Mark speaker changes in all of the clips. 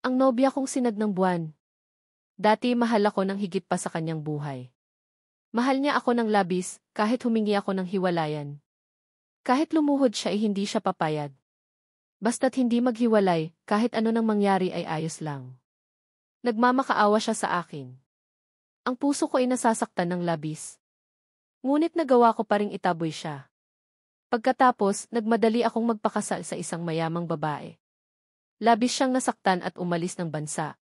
Speaker 1: Ang nobya kong sinag ng buwan. Dati mahal ako ng higit pa sa kanyang buhay. Mahal niya ako ng labis, kahit humingi ako ng hiwalayan. Kahit lumuhod siya ay hindi siya papayag. Basta't hindi maghiwalay, kahit ano nang mangyari ay ayos lang. Nagmamakaawa siya sa akin. Ang puso ko ay nasasaktan ng labis. Ngunit nagawa ko pa ring itaboy siya. Pagkatapos, nagmadali akong magpakasal sa isang mayamang babae. Labis siyang nasaktan at umalis ng bansa.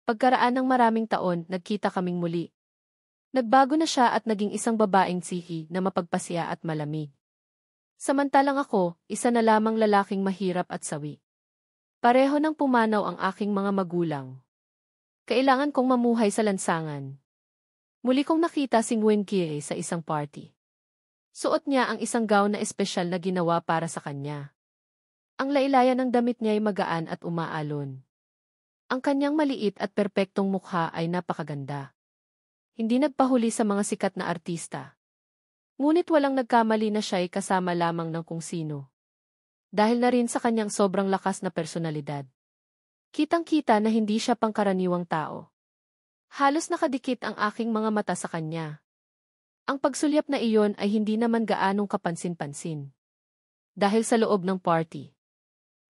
Speaker 1: Pagkaraan ng maraming taon, nagkita kaming muli. Nagbago na siya at naging isang babaeng tsihi na mapagpasya at malamig. Samantalang ako, isa na lamang lalaking mahirap at sawi. Pareho nang pumanaw ang aking mga magulang. Kailangan kong mamuhay sa lansangan. Muli kong nakita si Nguyen Kie sa isang party. Suot niya ang isang gown na espesyal na ginawa para sa kanya. Ang lailayan ng damit niya ay magaan at umaalon. Ang kanyang maliit at perpektong mukha ay napakaganda. Hindi nagpahuli sa mga sikat na artista. Ngunit walang nagkamali na siya ay kasama lamang ng kung sino. Dahil na rin sa kanyang sobrang lakas na personalidad. Kitang-kita na hindi siya pangkaraniwang tao. Halos nakadikit ang aking mga mata sa kanya. Ang pagsulyap na iyon ay hindi naman gaanong kapansin-pansin. Dahil sa loob ng party.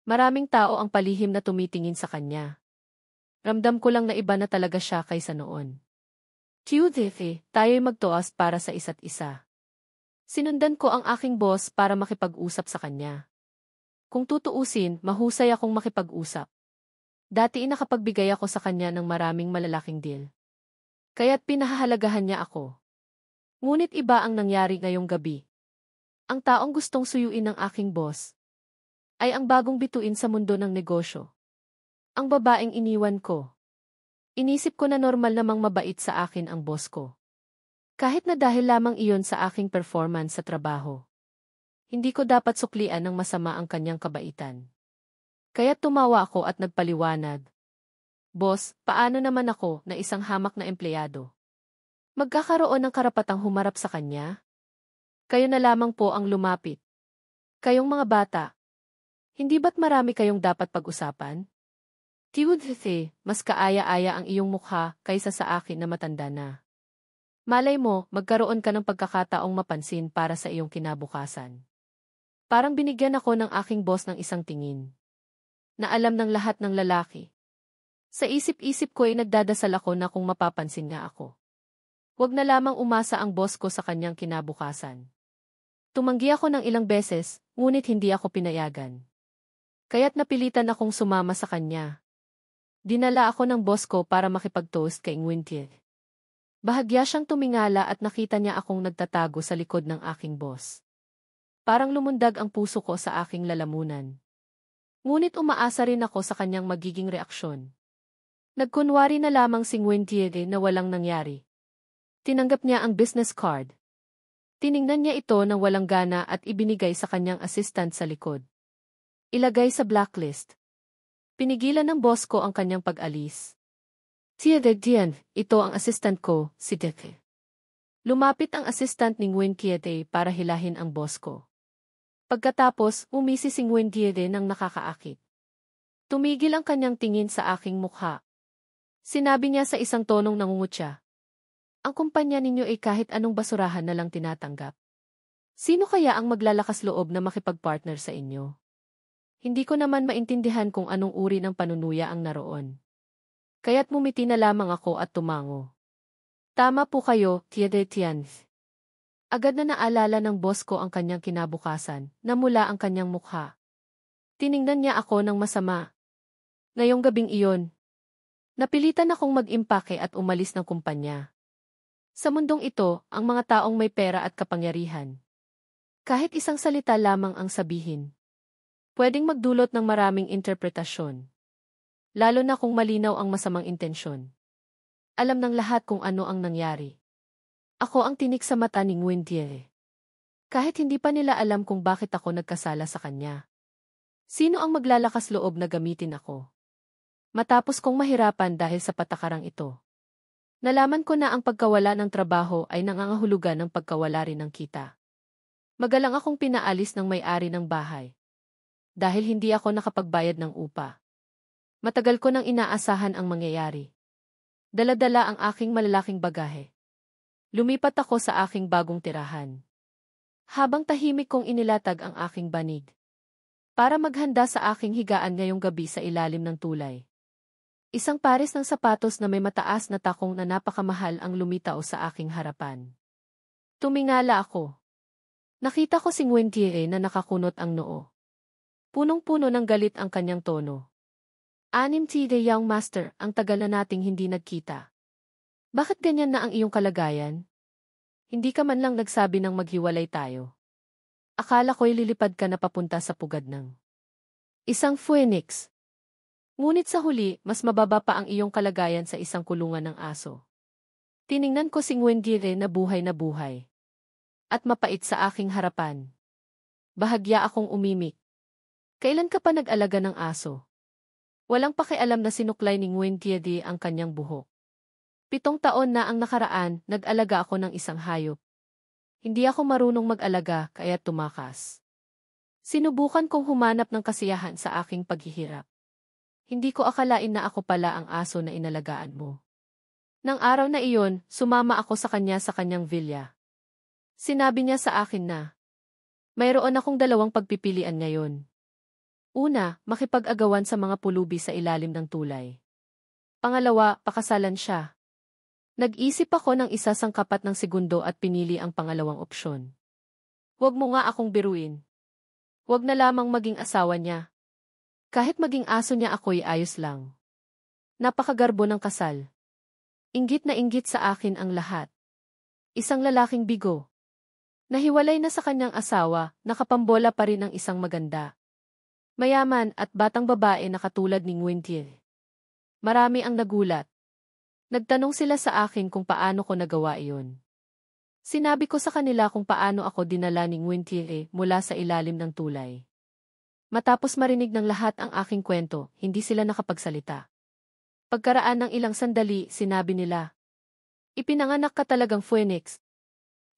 Speaker 1: Maraming tao ang palihim na tumitingin sa kanya. Ramdam ko lang na iba na talaga siya kaysa noon. Tuesday, tayo'y magtuas para sa isa't isa. Sinundan ko ang aking boss para makipag-usap sa kanya. Kung tutuusin, mahusay akong makipag-usap. Dati nakapagbigay ako sa kanya ng maraming malalaking deal. Kaya't pinahahalagahan niya ako. Ngunit iba ang nangyari ngayong gabi. Ang taong gustong suyuin ng aking boss ay ang bagong bituin sa mundo ng negosyo. Ang babaeng iniwan ko. Inisip ko na normal namang mabait sa akin ang boss ko. Kahit na dahil lamang iyon sa aking performance sa trabaho. Hindi ko dapat suklian ng masama ang kanyang kabaitan. Kaya't tumawa ako at nagpaliwanag. Boss, paano naman ako na isang hamak na empleyado? Magkakaroon ng karapatang humarap sa kanya? Kayo na lamang po ang lumapit. Kayong mga bata. Hindi ba't marami kayong dapat pag-usapan? Tiwudhite, mas kaaya-aya ang iyong mukha kaysa sa akin na matanda na. Malay mo, magkaroon ka ng pagkakataong mapansin para sa iyong kinabukasan. Parang binigyan ako ng aking boss ng isang tingin. Na alam ng lahat ng lalaki. Sa isip-isip ko ay nagdadasal ako na kung mapapansin nga ako. Huwag na lamang umasa ang boss ko sa kanyang kinabukasan. Tumanggi ako ng ilang beses, ngunit hindi ako pinayagan. Kaya't napilitan akong sumama sa kanya. Dinala ako ng boss ko para makipag-toast kay Nguyen Kie. Bahagya siyang tumingala at nakita niya akong nagtatago sa likod ng aking boss. Parang lumundag ang puso ko sa aking lalamunan. Ngunit umaasa rin ako sa kanyang magiging reaksyon. Nagkunwari na lamang si Nguyen Kie na walang nangyari. Tinanggap niya ang business card. Tiningnan niya ito ng walang gana at ibinigay sa kanyang assistant sa likod. Ilagay sa blacklist. Pinigilan ng boss ko ang kanyang pag-alis. Tia Dian, ito ang assistant ko, si Deke. Lumapit ang assistant ni Nguyen Kie para hilahin ang boss ko. Pagkatapos, umisi si Nguyen Kie ng nakakaakit. Tumigil ang kanyang tingin sa aking mukha. Sinabi niya sa isang tonong nangungutya. Ang kumpanya ninyo ay kahit anong basurahan na lang tinatanggap. Sino kaya ang maglalakas loob na makipagpartner sa inyo? Hindi ko naman maintindihan kung anong uri ng panunuya ang naroon. Kaya't mumiti na lamang ako at tumango. Tama po kayo, Tia Tian. Agad na naalala ng boss ko ang kanyang kinabukasan, namula ang kanyang mukha. Tiningnan niya ako ng masama. Ngayong gabing iyon, napilitan akong mag-impake at umalis ng kumpanya. Sa mundong ito, ang mga taong may pera at kapangyarihan. Kahit isang salita lamang ang sabihin. Pwedeng magdulot ng maraming interpretasyon. Lalo na kung malinaw ang masamang intensyon. Alam ng lahat kung ano ang nangyari. Ako ang tinik sa mata ni Nguyen Kie. Kahit hindi pa nila alam kung bakit ako nagkasala sa kanya. Sino ang maglalakas loob na gamitin ako? Matapos kong mahirapan dahil sa patakarang ito. Nalaman ko na ang pagkawala ng trabaho ay nangangahulugan ng pagkawala rin ng kita. Magalang akong pinaalis ng may-ari ng bahay. Dahil hindi ako nakapagbayad ng upa. Matagal ko nang inaasahan ang mangyayari. Dala-dala ang aking malalaking bagahe. Lumipat ako sa aking bagong tirahan. Habang tahimik kong inilatag ang aking banig. Para maghanda sa aking higaan ngayong gabi sa ilalim ng tulay. Isang pares ng sapatos na may mataas na takong na napakamahal ang lumitaw sa aking harapan. Tumingala ako. Nakita ko si Nguyentie na nakakunot ang noo. Punong-puno ng galit ang kanyang tono. Young master, ang tagal na nating hindi nagkita. Bakit ganyan na ang iyong kalagayan? Hindi ka man lang nagsabi ng maghiwalay tayo. Akala ko'y lilipad ka na papunta sa pugad ng isang phoenix. Ngunit sa huli, mas mababa pa ang iyong kalagayan sa isang kulungan ng aso. Tiningnan ko si Nguyentie na buhay. At mapait sa aking harapan. Bahagya akong umimik. Kailan ka pa nag-alaga ng aso? Walang pakialam na sinuklay ni Nguyentie ang kanyang buhok. 7 taon na ang nakaraan, nag-alaga ako ng isang hayop. Hindi ako marunong mag-alaga, kaya tumakas. Sinubukan kong humanap ng kasiyahan sa aking paghihirap. Hindi ko akalain na ako pala ang aso na inalagaan mo. Nang araw na iyon, sumama ako sa kanyang villa. Sinabi niya sa akin na, mayroon akong 2 pagpipilian ngayon. Una, makipag-agawan sa mga pulubi sa ilalim ng tulay. Pangalawa, pakasalan siya. Nag-isip ako ng isa sangkapat ng segundo at pinili ang pangalawang opsyon. Huwag mo nga akong biruin. Huwag na lamang maging asawa niya. Kahit maging aso niya ako'y ayos lang. Napakagarbo ng kasal. Inggit na inggit sa akin ang lahat. Isang lalaking bigo. Nahiwalay na sa kanyang asawa, nakapambola pa rin ang isang maganda. Mayaman at batang babae na katulad ni Nguyentie. Marami ang nagulat. Nagtanong sila sa akin kung paano ko nagawa iyon. Sinabi ko sa kanila kung paano ako dinala ni Nguyentie mula sa ilalim ng tulay. Matapos marinig ng lahat ang aking kwento, hindi sila nakapagsalita. Pagkaraan ng ilang sandali, sinabi nila, ipinanganak ka talagang phoenix.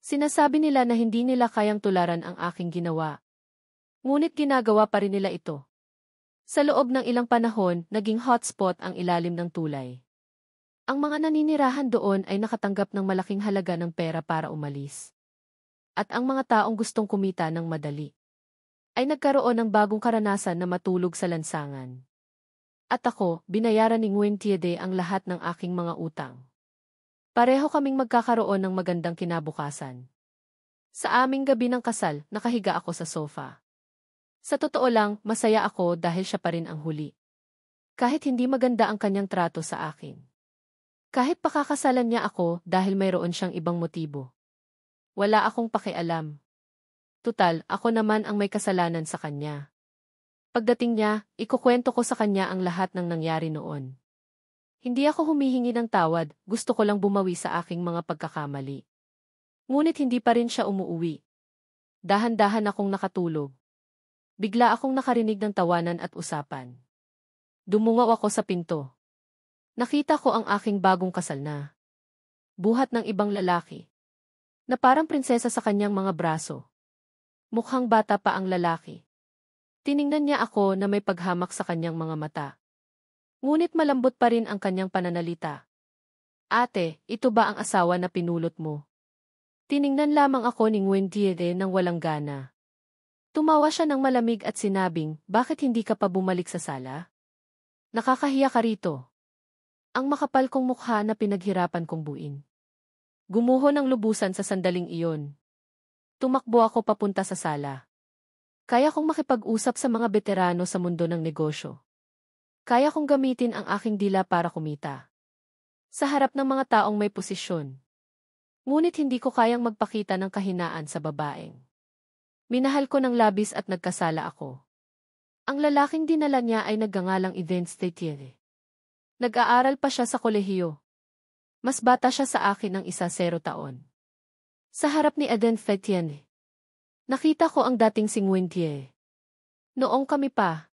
Speaker 1: Sinasabi nila na hindi nila kayang tularan ang aking ginawa. Ngunit ginagawa pa rin nila ito. Sa loob ng ilang panahon, naging hotspot ang ilalim ng tulay. Ang mga naninirahan doon ay nakatanggap ng malaking halaga ng pera para umalis. At ang mga taong gustong kumita ng madali ay nagkaroon ng bagong karanasan na matulog sa lansangan. At ako, binayaran ni Nguyentie ang lahat ng aking mga utang. Pareho kaming magkakaroon ng magandang kinabukasan. Sa aming gabi ng kasal, nakahiga ako sa sofa. Sa totoo lang, masaya ako dahil siya pa rin ang huli. Kahit hindi maganda ang kanyang trato sa akin. Kahit pakakasalan niya ako dahil mayroon siyang ibang motibo. Wala akong pakialam. Tutal, ako naman ang may kasalanan sa kanya. Pagdating niya, ikukwento ko sa kanya ang lahat ng nangyari noon. Hindi ako humihingi ng tawad, gusto ko lang bumawi sa aking mga pagkakamali. Ngunit hindi pa rin siya umuuwi. Dahan-dahan akong nakatulog. Bigla akong nakarinig ng tawanan at usapan. Dumungaw ako sa pinto. Nakita ko ang aking bagong kasal na buhat ng ibang lalaki, na parang prinsesa sa kanyang mga braso. Mukhang bata pa ang lalaki. Tiningnan niya ako na may paghamak sa kanyang mga mata. Ngunit malambot pa rin ang kanyang pananalita. Ate, ito ba ang asawa na pinulot mo? Tiningnan lamang ako ni Nguyentie ng walang gana. Tumawa siya ng malamig at sinabing, bakit hindi ka pa bumalik sa sala? Nakakahiya ka rito. Ang makapal kong mukha na pinaghirapan kong buin. Gumuho ng lubusan sa sandaling iyon. Tumakbo ako papunta sa sala. Kaya kong makipag-usap sa mga veterano sa mundo ng negosyo. Kaya kong gamitin ang aking dila para kumita. Sa harap ng mga taong may posisyon. Ngunit hindi ko kayang magpakita ng kahinaan sa babaeng. Minahal ko ng labis at nagkasala ako. Ang lalaking dinala niya ay nagngangalang Eden Stetiere. Nag-aaral pa siya sa kolehiyo. Mas bata siya sa akin ng 0 taon. Sa harap ni Eden Stetiere, nakita ko ang dating si Nguyentie. Noong kami pa,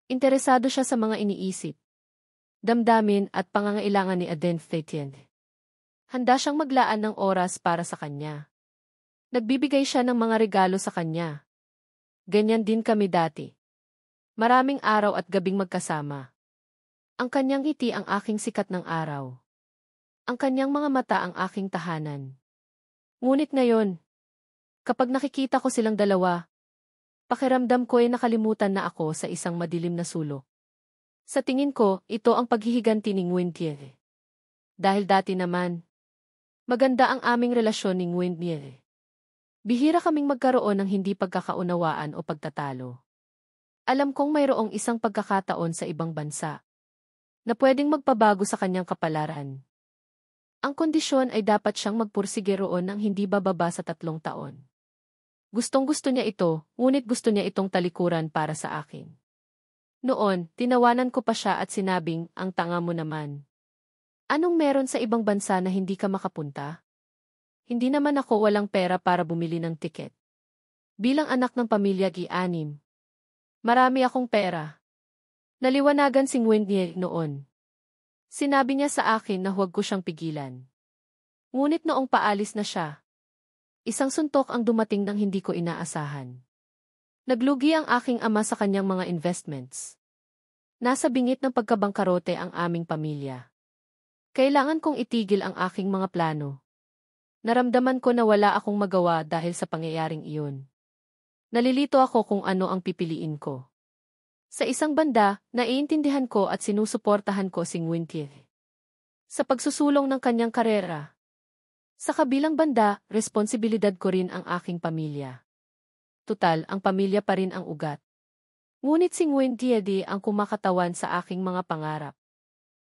Speaker 1: interesado siya sa mga iniisip, damdamin at pangangailangan ni Eden Stetiere. Handa siyang maglaan ng oras para sa kanya. Nagbibigay siya ng mga regalo sa kanya. Ganyan din kami dati. Maraming araw at gabing magkasama. Ang kanyang ngiti ang aking sikat ng araw. Ang kanyang mga mata ang aking tahanan. Ngunit ngayon, kapag nakikita ko silang dalawa, pakiramdam ko ay nakalimutan na ako sa isang madilim na sulok. Sa tingin ko, ito ang paghihiganti ni Nguyen. Dahil dati naman, maganda ang aming relasyon ni Nguyen. Bihira kaming magkaroon ng hindi pagkakaunawaan o pagtatalo. Alam kong mayroong isang pagkakataon sa ibang bansa na pwedeng magpabago sa kanyang kapalaran. Ang kondisyon ay dapat siyang magpursige roon ng hindi bababa sa 3 taon. Gustong-gusto niya ito, ngunit gusto niya itong talikuran para sa akin. Noon, tinawanan ko pa siya at sinabing, ang tanga mo naman. Anong meron sa ibang bansa na hindi ka makapunta? Hindi naman ako walang pera para bumili ng tiket. Bilang anak ng pamilya gi-anim, marami akong pera. Naliwanagan si Nguyen noon. Sinabi niya sa akin na huwag ko siyang pigilan. Ngunit noong paalis na siya, isang suntok ang dumating nang hindi ko inaasahan. Naglugi ang aking ama sa kanyang mga investments. Nasa bingit ng pagkabangkarote ang aming pamilya. Kailangan kong itigil ang aking mga plano. Naramdaman ko na wala akong magawa dahil sa pangyayaring iyon. Nalilito ako kung ano ang pipiliin ko. Sa isang banda, naiintindihan ko at sinusuportahan ko si Nguyen sa pagsusulong ng kanyang karera. Sa kabilang banda, responsibilidad ko rin ang aking pamilya. Tutal, ang pamilya pa rin ang ugat. Ngunit si Nguyen ang kumakatawan sa aking mga pangarap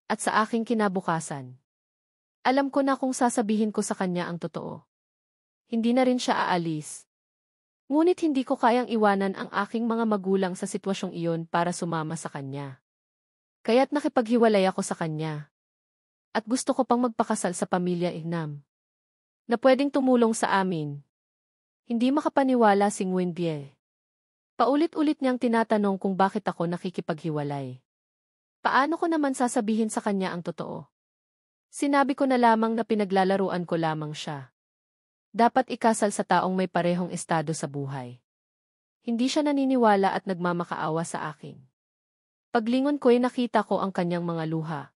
Speaker 1: at sa aking kinabukasan. Alam ko na kung sasabihin ko sa kanya ang totoo, hindi na rin siya aalis. Ngunit hindi ko kayang iwanan ang aking mga magulang sa sitwasyong iyon para sumama sa kanya. Kaya't nakipaghiwalay ako sa kanya. At gusto ko pang magpakasal sa pamilya Ignam na pwedeng tumulong sa amin. Hindi makapaniwala si Nguyen. Paulit-ulit niyang tinatanong kung bakit ako nakikipaghiwalay. Paano ko naman sasabihin sa kanya ang totoo? Sinabi ko na lamang na pinaglalaruan ko lamang siya. Dapat ikasal sa taong may parehong estado sa buhay. Hindi siya naniniwala at nagmamakaawa sa akin. Paglingon ko'y nakita ko ang kanyang mga luha.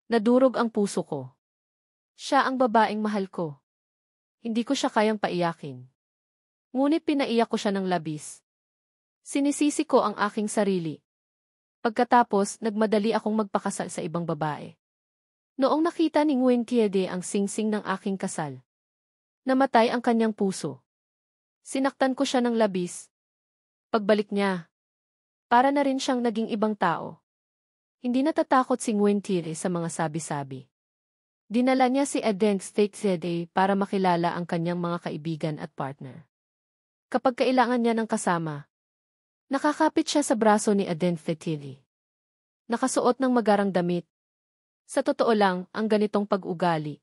Speaker 1: Nadurog ang puso ko. Siya ang babaeng mahal ko. Hindi ko siya kayang paiyakin. Ngunit pinaiyak ko siya ng labis. Sinisisi ko ang aking sarili. Pagkatapos, nagmadali akong magpakasal sa ibang babae. Noong nakita ni Nguyen ang singsing ng aking kasal, namatay ang kanyang puso. Sinaktan ko siya ng labis. Pagbalik niya, para na rin siyang naging ibang tao. Hindi natatakot si Nguyen sa mga sabi-sabi. Dinala niya si Aden para makilala ang kanyang mga kaibigan at partner. Kapag kailangan niya ng kasama, nakakapit siya sa braso ni Aden nakasuot ng magarang damit. Sa totoo lang, ang ganitong pag-ugali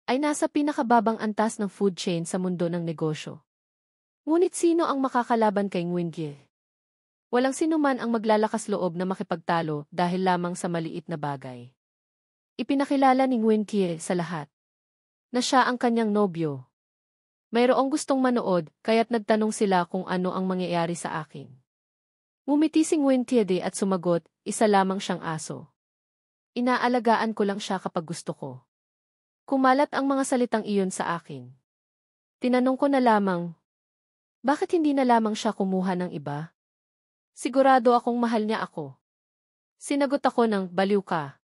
Speaker 1: ay nasa pinakababang antas ng food chain sa mundo ng negosyo. Ngunit sino ang makakalaban kay Nguyen? Walang sinuman ang maglalakas loob na makipagtalo dahil lamang sa maliit na bagay. Ipinakilala ni Nguyen sa lahat na siya ang kanyang nobyo. Mayroong gustong manood, kaya't nagtanong sila kung ano ang mangyayari sa akin. Ngumiti si Nguyen at sumagot, isa lamang siyang aso. Inaalagaan ko lang siya kapag gusto ko. Kumalat ang mga salitang iyon sa akin. Tinanong ko na lamang, bakit hindi na lamang siya kumuha ng iba? Sigurado akong mahal niya ako. Sinagot ako ng, baliw ka.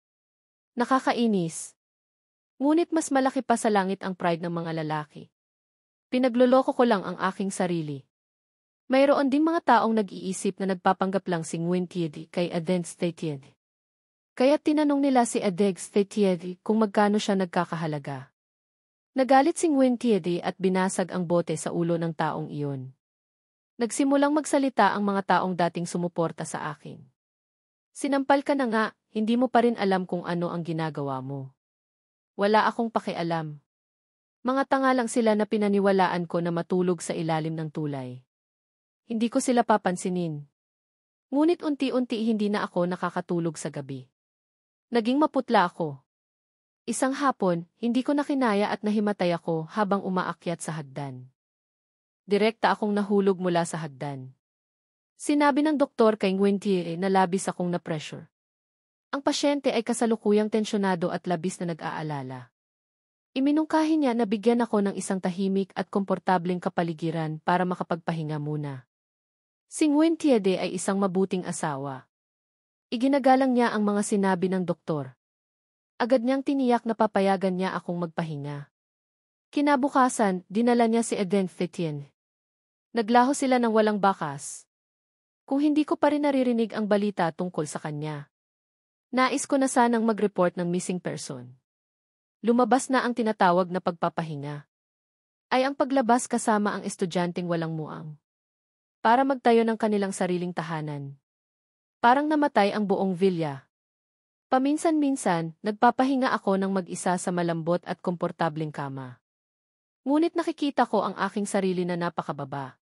Speaker 1: Nakakainis. Ngunit mas malaki pa sa langit ang pride ng mga lalaki. Pinagloloko ko lang ang aking sarili. Mayroon ding mga taong nag-iisip na nagpapanggap lang si Nguyen kay Aden Kaya tinanong nila si Aden kung magkano siya nagkakahalaga. Nagalit si Nguyen at binasag ang bote sa ulo ng taong iyon. Nagsimulang magsalita ang mga taong dating sumuporta sa akin. Sinampal ka na nga, hindi mo pa rin alam kung ano ang ginagawa mo. Wala akong pakialam. Mga tanga lang sila na pinaniwalaan ko na matulog sa ilalim ng tulay. Hindi ko sila papansinin. Ngunit unti-unti hindi na ako nakakatulog sa gabi. Naging maputla ako. Isang hapon, hindi ko na kinaya at nahimatay ako habang umaakyat sa hagdan. Direkta akong nahulog mula sa hagdan. Sinabi ng doktor kay Nguyen na labis akong na-pressure. Ang pasyente ay kasalukuyang tensyonado at labis na nag-aalala. Iminungkahi niya na bigyan ako ng isang tahimik at komportableng kapaligiran para makapagpahinga muna. Si Nguyen Thiede ay isang mabuting asawa. Iginagalang niya ang mga sinabi ng doktor. Agad niyang tiniyak na papayagan niya akong magpahinga. Kinabukasan, dinala niya si Eden Fetien. Naglaho sila ng walang bakas. Kung hindi ko pa rin naririnig ang balita tungkol sa kanya. Nais ko na sanang mag-report ng missing person. Lumabas na ang tinatawag na pagpapahinga. Ay ang paglabas kasama ang estudyanteng walang muang. Para magtayo ng kanilang sariling tahanan. Parang namatay ang buong villa. Paminsan-minsan, nagpapahinga ako ng mag-isa sa malambot at komportableng kama. Ngunit nakikita ko ang aking sarili na napakababa.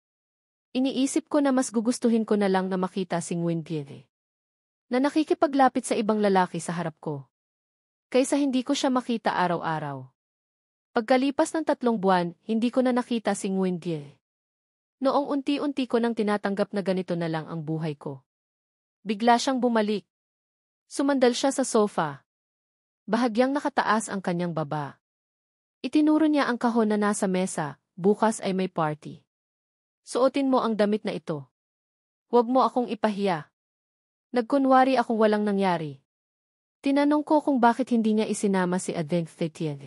Speaker 1: Iniisip ko na mas gugustuhin ko na lang na makita si Nguyen Thiede. Na nakikipaglapit sa ibang lalaki sa harap ko. Kaysa hindi ko siya makita araw-araw. Pagkalipas ng 3 buwan, hindi ko na nakita si Nguyen Thiede. Noong unti-unti ko nang tinatanggap na ganito na lang ang buhay ko. Bigla siyang bumalik. Sumandal siya sa sofa. Bahagyang nakataas ang kanyang baba. Itinuro niya ang kahon na nasa mesa, bukas ay may party. Suotin mo ang damit na ito. Huwag mo akong ipahiya. Nagkunwari akong walang nangyari. Tinanong ko kung bakit hindi niya isinama si Eden Fetien.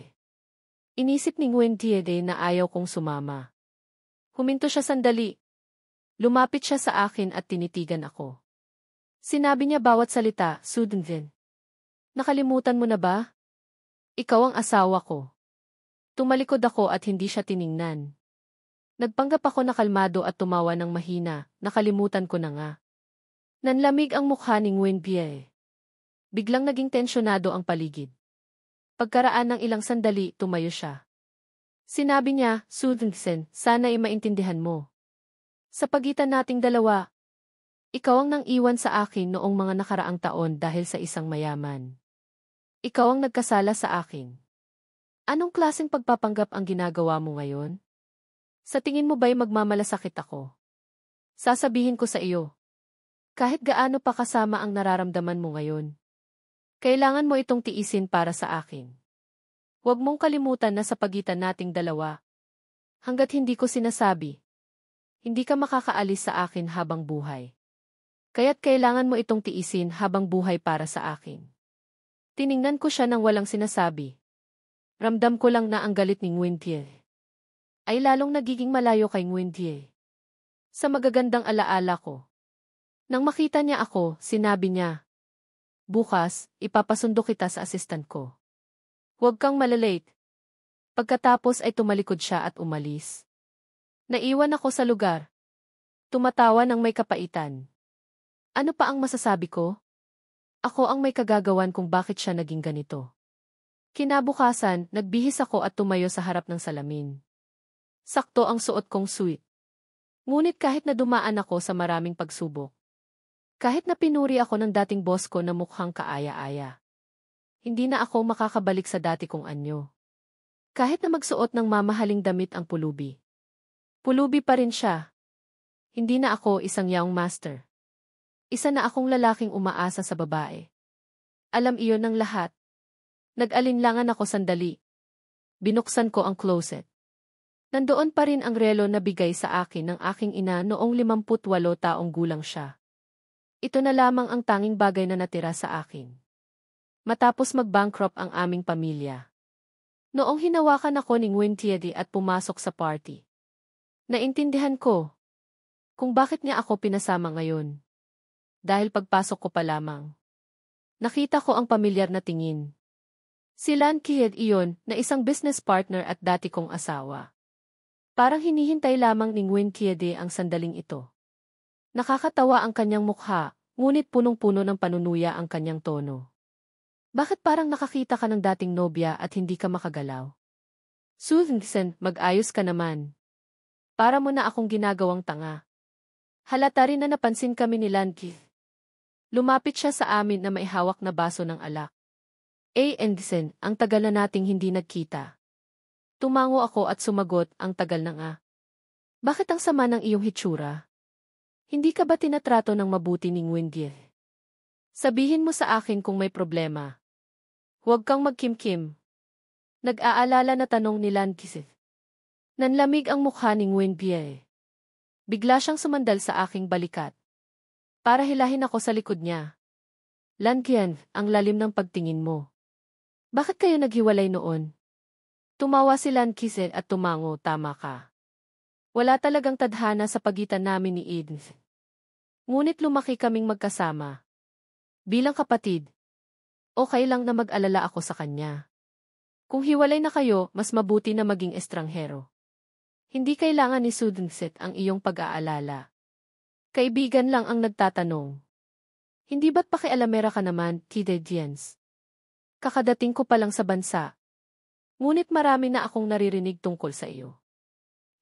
Speaker 1: Inisip ni Nguyen Thiede na ayaw kong sumama. Huminto siya sandali. Lumapit siya sa akin at tinitigan ako. Sinabi niya bawat salita, Sudden. Nakalimutan mo na ba? Ikaw ang asawa ko. Tumalikod ako at hindi siya tiningnan. Nagpanggap ako na kalmado at tumawa ng mahina, nakalimutan ko na nga. Nanlamig ang mukha ni Nguyen Thiede. Biglang naging tensyonado ang paligid. Pagkaraan ng ilang sandali, tumayo siya. Sinabi niya, Sudden, sana ay maintindihan mo. Sa pagitan nating dalawa, ikaw ang nang iwan sa akin noong mga nakaraang taon dahil sa isang mayaman. Ikaw ang nagkasala sa akin. Anong klaseng pagpapanggap ang ginagawa mo ngayon? Sa tingin mo ba'y magmamalasakit ako? Sasabihin ko sa iyo. Kahit gaano pa kasama ang nararamdaman mo ngayon. Kailangan mo itong tiisin para sa akin. Huwag mong kalimutan na sa pagitan nating dalawa. Hanggat hindi ko sinasabi, hindi ka makakaalis sa akin habang buhay. Kaya't kailangan mo itong tiisin habang buhay para sa akin. Tiningnan ko siya nang walang sinasabi. Ramdam ko lang na ang galit ni Nguyen Thiede ay lalong nagiging malayo kay Nguyen Thiede. Sa magagandang alaala ko. Nang makita niya ako, sinabi niya, bukas, ipapasundo kita sa assistant ko. Huwag kang malalate. Pagkatapos ay tumalikod siya at umalis. Naiwan ako sa lugar. Tumatawa ng may kapaitan. Ano pa ang masasabi ko? Ako ang may kagagawan kung bakit siya naging ganito. Kinabukasan, nagbihis ako at tumayo sa harap ng salamin. Sakto ang suot kong suit. Ngunit kahit na dumaan ako sa maraming pagsubok, kahit na pinuri ako ng dating boss ko na mukhang kaaya-aya, hindi na ako makakabalik sa dati kong anyo. Kahit na magsuot ng mamahaling damit ang pulubi. Pulubi pa rin siya. Hindi na ako isang young master. Isa na akong lalaking umaasa sa babae. Alam iyon ng lahat. Nag-alinlangan ako sandali. Binuksan ko ang closet. Nandoon pa rin ang relo na bigay sa akin ng aking ina noong 58 taong gulang siya. Ito na lamang ang tanging bagay na natira sa akin. Matapos mag-bankrupt ang aming pamilya. Noong hinawakan ako ni Nguyen Thiede at pumasok sa party. Naintindihan ko kung bakit niya ako pinasama ngayon. Dahil pagpasok ko pa lamang, nakita ko ang pamilyar na tingin. Si Lan Kihid iyon na isang business partner at dati kong asawa. Parang hinihintay lamang ni Nguyen Thiede ang sandaling ito. Nakakatawa ang kanyang mukha, ngunit punong-puno ng panunuya ang kanyang tono. Bakit parang nakakita ka ng dating nobya at hindi ka makagalaw? Susan, mag-ayos ka naman. Para mo na akong ginagawang tanga. Halata rin na napansin kami ni Lanky. Lumapit siya sa amin na may hawak na baso ng alak. Anderson, ang tagal na nating hindi nagkita. Tumango ako at sumagot, ang tagal na nga. Bakit ang sama ng iyong hitsura? Hindi ka ba tinatrato ng mabuti ni Nguyen Thiede? Sabihin mo sa akin kung may problema. Huwag kang magkimkim. Nag-aalala na tanong ni Lan Kisit. Nanlamig ang mukha ni Nguyen Bie. Bigla siyang sumandal sa aking balikat. Para hilahin ako sa likod niya. Lan Qian, ang lalim ng pagtingin mo. Bakit kayo naghiwalay noon? Tumawa si Lan Kisit at tumango, tama ka. Wala talagang tadhana sa pagitan namin ni Eden. Ngunit lumaki kaming magkasama. Bilang kapatid, okay lang na mag-alala ako sa kanya. Kung hiwalay na kayo, mas mabuti na maging estranghero. Hindi kailangan ni Sudnset ang iyong pag-aalala. Kaibigan lang ang nagtatanong. Hindi ba't pakialamera ka naman, Kide Diens? Kakadating ko pa lang sa bansa. Ngunit marami na akong naririnig tungkol sa iyo.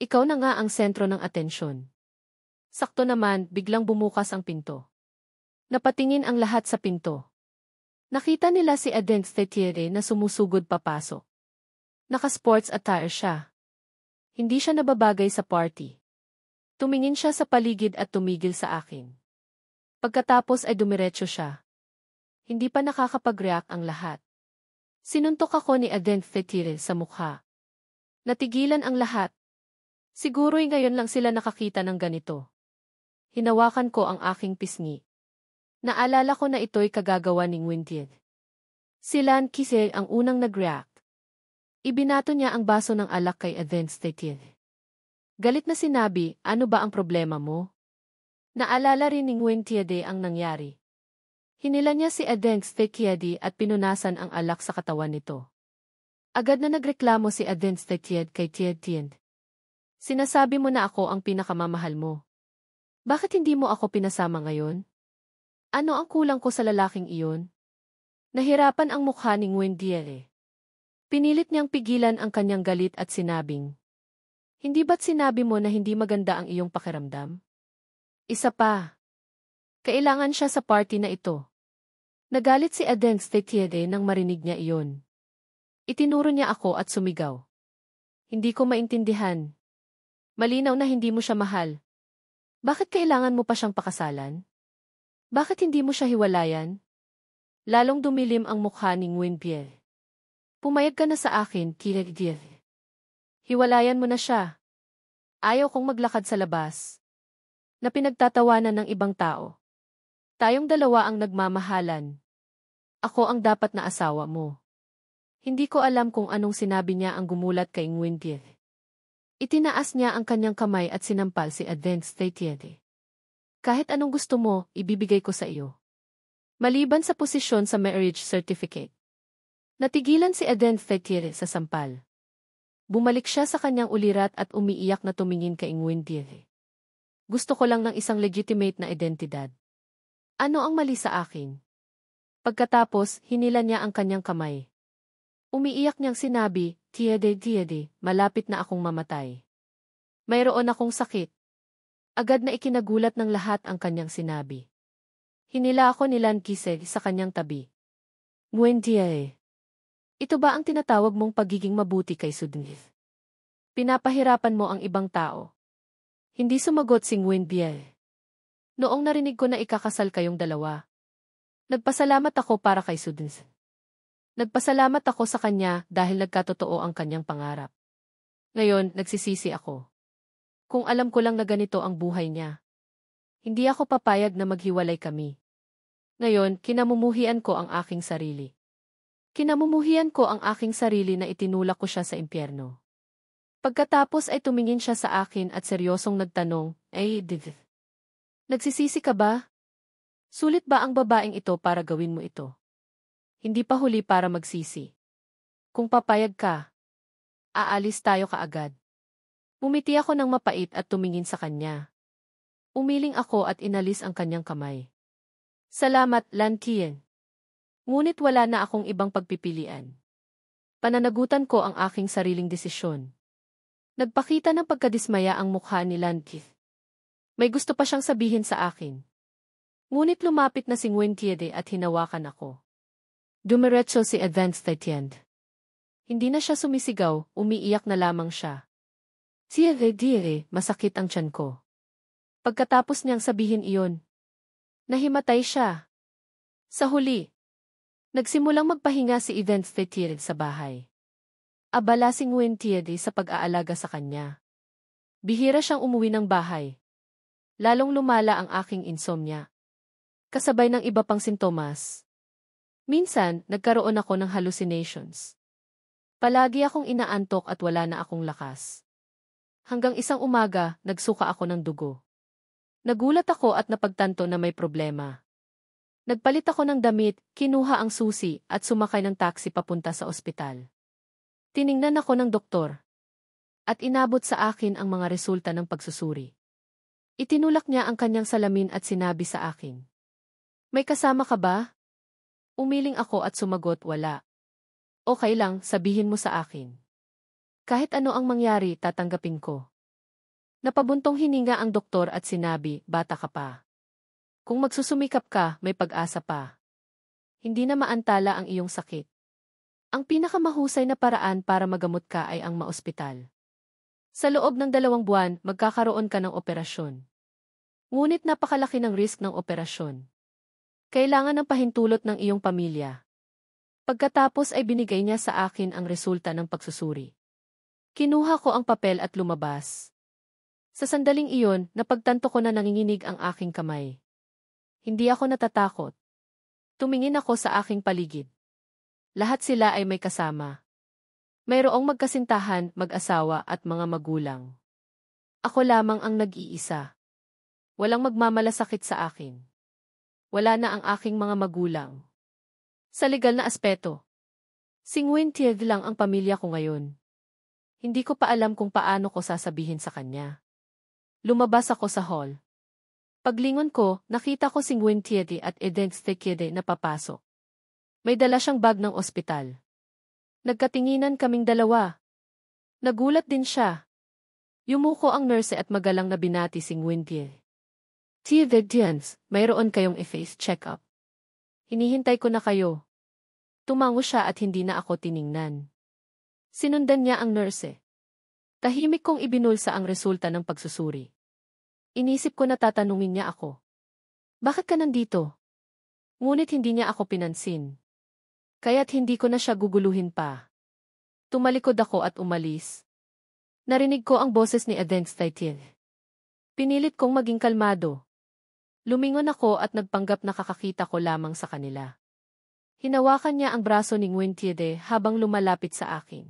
Speaker 1: Ikaw na nga ang sentro ng atensyon. Sakto naman, biglang bumukas ang pinto. Napatingin ang lahat sa pinto. Nakita nila si Aden Stetiere na sumusugod papasok. Naka-sports attire siya. Hindi siya nababagay sa party. Tumingin siya sa paligid at tumigil sa akin. Pagkatapos ay dumiretso siya. Hindi pa nakakapag-react ang lahat. Sinuntok ako ni Aden Stetiere sa mukha. Natigilan ang lahat. Siguro'y ngayon lang sila nakakita ng ganito. Hinawakan ko ang aking pisngi. Naalala ko na ito'y kagagawa ni Nguyen Dien. Si Lan Kisel ang unang nag-react. Ibinato niya ang baso ng alak kay Aden Stetiere. Galit na sinabi, ano ba ang problema mo? Naalala rin ni Nguyen Tiede ang nangyari. Hinila niya si Aden Stetiere at pinunasan ang alak sa katawan nito. Agad na nagreklamo si Aden Stetiere kay Tiedien. Sinasabi mo na ako ang pinakamamahal mo. Bakit hindi mo ako pinasama ngayon? Ano ang kulang ko sa lalaking iyon? Nahirapan ang mukha ni Nguyen Diere. Pinilit niyang pigilan ang kanyang galit at sinabing, hindi ba't sinabi mo na hindi maganda ang iyong pakiramdam? Isa pa. Kailangan siya sa party na ito. Nagalit si Aden Stetiere nang marinig niya iyon. Itinuro niya ako at sumigaw. Hindi ko maintindihan. Malinaw na hindi mo siya mahal. Bakit kailangan mo pa siyang pakasalan? Bakit hindi mo siya hiwalayan? Lalong dumilim ang mukha ni Nguyen Bie. Pumayag ka na sa akin, Kiregdir. Hiwalayan mo na siya. Ayaw kong maglakad sa labas. Na pinagtatawanan ng ibang tao. Tayong dalawa ang nagmamahalan. Ako ang dapat na asawa mo. Hindi ko alam kung anong sinabi niya ang gumulat kay Nguyen Bie. Itinaas niya ang kanyang kamay at sinampal si Aden Stetiere. Kahit anong gusto mo, ibibigay ko sa iyo. Maliban sa posisyon sa marriage certificate. Natigilan si Aden Stetiere sa sampal. Bumalik siya sa kanyang ulirat at umiiyak na tumingin kay Nguyen Bie. Gusto ko lang ng isang legitimate na identidad. Ano ang mali sa akin? Pagkatapos, hinila niya ang kanyang kamay. Umiiyak niyang sinabi, Tiede, malapit na akong mamatay. Mayroon akong sakit. Agad na ikinagulat ng lahat ang kanyang sinabi. Hinila ako ni Lan Kiseg sa kanyang tabi. Nguyen Bie. Ito ba ang tinatawag mong pagiging mabuti kay Sudnif? Pinapahirapan mo ang ibang tao. Hindi sumagot si Nguyen Bie. Noong narinig ko na ikakasal kayong dalawa. Nagpasalamat ako para kay Sudnif. Nagpasalamat ako sa kanya dahil nagkatotoo ang kanyang pangarap. Ngayon, nagsisisi ako. Kung alam ko lang na ganito ang buhay niya. Hindi ako papayag na maghiwalay kami. Ngayon, kinamumuhian ko ang aking sarili. Kinamumuhian ko ang aking sarili na itinulak ko siya sa impyerno. Pagkatapos ay tumingin siya sa akin at seryosong nagtanong, nagsisisi ka ba? Sulit ba ang babaeng ito para gawin mo ito? Hindi pa huli para magsisi. Kung papayag ka, aalis tayo kaagad. Umiti ako ng mapait at tumingin sa kanya. Umiling ako at inalis ang kanyang kamay. Salamat, Lan Qian. Ngunit wala na akong ibang pagpipilian. Pananagutan ko ang aking sariling desisyon. Nagpakita ng pagkadismaya ang mukha ni Lan Qian. May gusto pa siyang sabihin sa akin. Ngunit lumapit na si Nguyen Tiede at hinawakan ako. Dumiretso si Advanced Tiend. Hindi na siya sumisigaw, umiiyak na lamang siya. Dire, masakit ang tiyan ko. Pagkatapos niyang sabihin iyon, nahimatay siya. Sa huli, nagsimulang magpahinga si Event Thetier sa bahay. Abala si Nguyen Tiede sa pag-aalaga sa kanya. Bihira siyang umuwi ng bahay. Lalong lumala ang aking insomnia. Kasabay ng iba pang sintomas. Minsan, nagkaroon ako ng hallucinations. Palagi akong inaantok at wala na akong lakas. Hanggang isang umaga, nagsuka ako ng dugo. Nagulat ako at napagtanto na may problema. Nagpalit ako ng damit, kinuha ang susi at sumakay ng taxi papunta sa ospital. Tiningnan ako ng doktor. At inabot sa akin ang mga resulta ng pagsusuri. Itinulak niya ang kanyang salamin at sinabi sa akin. May kasama ka ba? Umiling ako at sumagot wala. Okay lang, sabihin mo sa akin. Kahit ano ang mangyari, tatanggapin ko. Napabuntong hininga ang doktor at sinabi, bata ka pa. Kung magsusumikap ka, may pag-asa pa. Hindi na maantala ang iyong sakit. Ang pinakamahusay na paraan para magamot ka ay ang maospital. Sa loob ng 2 buwan, magkakaroon ka ng operasyon. Ngunit napakalaki ng risk ng operasyon. Kailangan ng pahintulot ng iyong pamilya. Pagkatapos ay binigay niya sa akin ang resulta ng pagsusuri. Kinuha ko ang papel at lumabas. Sa sandaling iyon, napagtanto ko na nanginginig ang aking kamay. Hindi ako natatakot. Tumingin ako sa aking paligid. Lahat sila ay may kasama. Mayroong magkasintahan, mag-asawa at mga magulang. Ako lamang ang nag-iisa. Walang magmamalasakit sa akin. Wala na ang aking mga magulang. Sa legal na aspeto, si Nguyen Tieg lang ang pamilya ko ngayon. Hindi ko pa alam kung paano ko sasabihin sa kanya. Lumabas ako sa hall. Paglingon ko, nakita ko si Nguyen Tieg at Eden Stekede na papasok. May dala siyang bag ng ospital. Nagkatinginan kaming dalawa. Nagulat din siya. Yumuko ang nurse at magalang na binati si Nguyen Tieg. Tiededians, mayroon kayong e-face check-up. Hinihintay ko na kayo. Tumango siya at hindi na ako tiningnan. Sinundan niya ang nurse. Tahimik kong ibinulsa ang resulta ng pagsusuri. Inisip ko na tatanungin niya ako. Bakit ka nandito? Ngunit hindi niya ako pinansin. Kaya't hindi ko na siya guguluhin pa. Tumalikod ako at umalis. Narinig ko ang boses ni Eden Steitil. Pinilit kong maging kalmado. Lumingon ako at nagpanggap na kakakita ko lamang sa kanila. Hinawakan niya ang braso ni Nguyen Tiede habang lumalapit sa akin.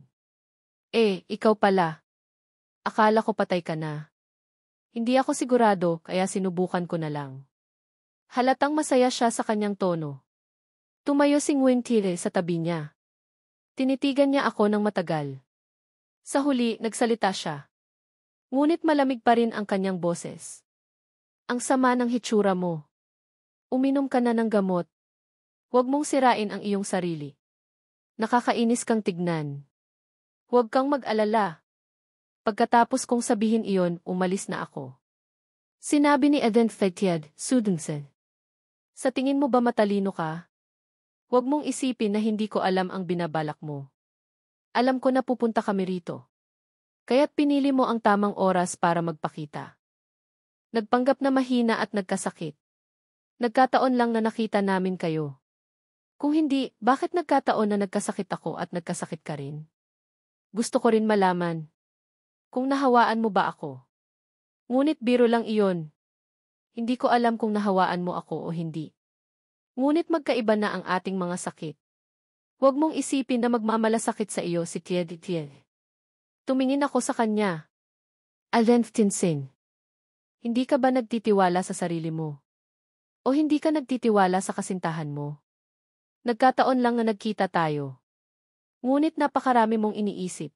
Speaker 1: Ikaw pala. Akala ko patay ka na. Hindi ako sigurado kaya sinubukan ko na lang. Halatang masaya siya sa kanyang tono. Tumayo si Nguyen Tiede sa tabi niya. Tinitigan niya ako ng matagal. Sa huli, nagsalita siya. Ngunit malamig pa rin ang kanyang boses. Ang sama ng hitsura mo. Uminom ka na ng gamot. Huwag mong sirain ang iyong sarili. Nakakainis kang tignan. Huwag kang mag-alala. Pagkatapos kong sabihin iyon, umalis na ako. Sinabi ni Eden Fetiad, Sudensen. Sa tingin mo ba matalino ka? Huwag mong isipin na hindi ko alam ang binabalak mo. Alam ko na pupunta kami rito. Kaya't pinili mo ang tamang oras para magpakita. Nagpanggap na mahina at nagkasakit. Nagkataon lang na nakita namin kayo. Kung hindi, bakit nagkataon na nagkasakit ako at nagkasakit ka rin? Gusto ko rin malaman. Kung nahawaan mo ba ako? Ngunit biro lang iyon. Hindi ko alam kung nahawaan mo ako o hindi. Ngunit magkaiba na ang ating mga sakit. Huwag mong isipin na magmamalasakit sa iyo si Tiede Tiede. Tumingin ako sa kanya. Eden Tinsin. Hindi ka ba nagtitiwala sa sarili mo? O hindi ka nagtitiwala sa kasintahan mo? Nagkataon lang na nagkita tayo. Ngunit napakarami mong iniisip.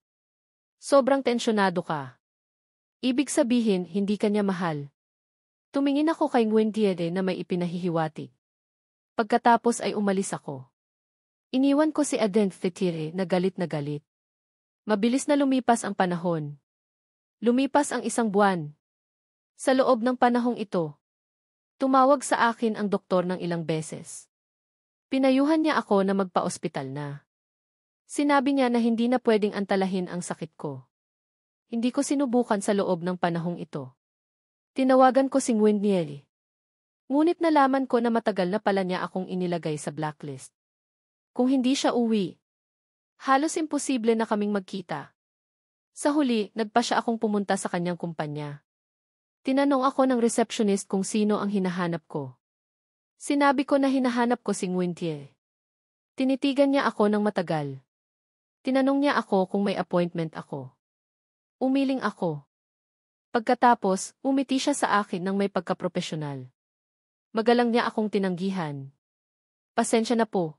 Speaker 1: Sobrang tensyonado ka. Ibig sabihin, hindi ka niya mahal. Tumingin ako kay Nguyen Tiede na may ipinahihiwatig. Pagkatapos ay umalis ako. Iniwan ko si Eden Fetire na galit. Mabilis na lumipas ang panahon. Lumipas ang 1 buwan. Sa loob ng panahong ito, tumawag sa akin ang doktor ng ilang beses. Pinayuhan niya ako na magpa-ospital na. Sinabi niya na hindi na pwedeng antalahin ang sakit ko. Hindi ko sinubukan sa loob ng panahong ito. Tinawagan ko si Nguyen Nieli. Ngunit nalaman ko na matagal na pala niya akong inilagay sa blacklist. Kung hindi siya uwi, halos imposible na kaming magkita. Sa huli, nagpa siya akong pumunta sa kanyang kumpanya. Tinanong ako ng receptionist kung sino ang hinahanap ko. Sinabi ko na hinahanap ko si Nguyentie. Tinitigan niya ako ng matagal. Tinanong niya ako kung may appointment ako. Umiling ako. Pagkatapos, umiti siya sa akin ng may pagkapropesyonal. Magalang niya akong tinanggihan. Pasensya na po.